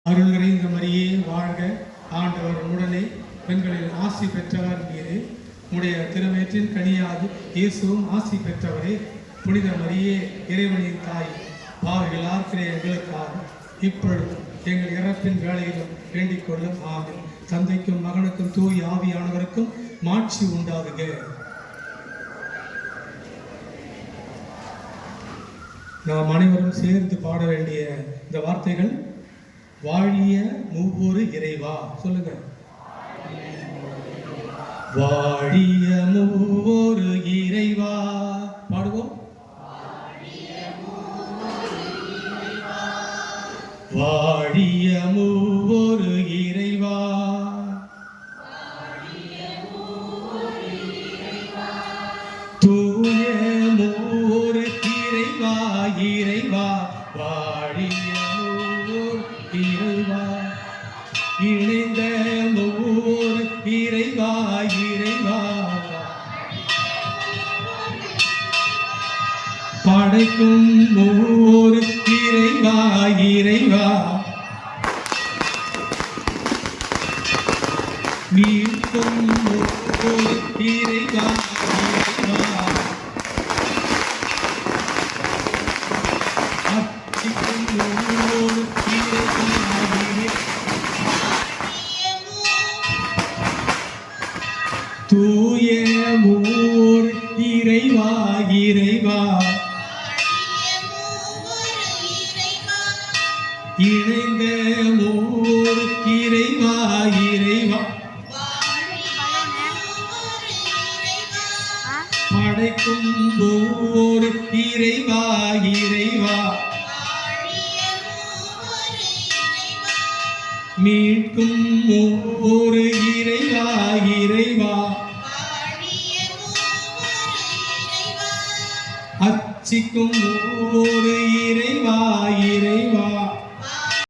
அருள் நிறைந்த மரியே வாழ்க, ஆண்டவர் உடனே பெண்களில் ஆசி பெற்றவர் மீது உடைய திருவயிற்றின் கனியாது இயேசுவும் ஆசி பெற்றவரே. புனித மரியே, இறைவனின் தாய், பாவிகள் ஆர்க்கிற எங்களுக்காக இப்பொழுது எங்கள் இறப்பின் வேளையிலும் வேண்டிக் கொள்ளும். ஆமென். தந்தைக்கும் மகனுக்கும் தூய் ஆவியானவருக்கும் மாட்சி உண்டாகுக. நாம் அனைவரும் சேர்ந்து பாட வேண்டிய இந்த வார்த்தைகள், வாழிய மூவொரு இறைவா. சொல்லுங்க. வாழிய மூவொரு இறைவா. பாடுவோம். வாழிய மூவொரு இறைவா, தூய மூவொரு இறைவா, இறைவா வாழிய மூவொரு இறைவா, இணைந்த மூவொரு இறைவா, இறைவா படைக்கும் மூவொரு இறைவா, இறைவா மீட்கும் மூவொரு இறைவா, இறைவா அச்சிக்கும் மூவொரு இறைவா, தூய மூவொரு இறைவா, இறைவா இணைந்த மூவொரு இறைவா, இறைவா படைக்கும் மூவொரு இறைவா, இறைவா மீட்கும் மூவொரு இறைவா, இறைவா அச்சிக்கும் மூவொரு இறைவா, இறைவா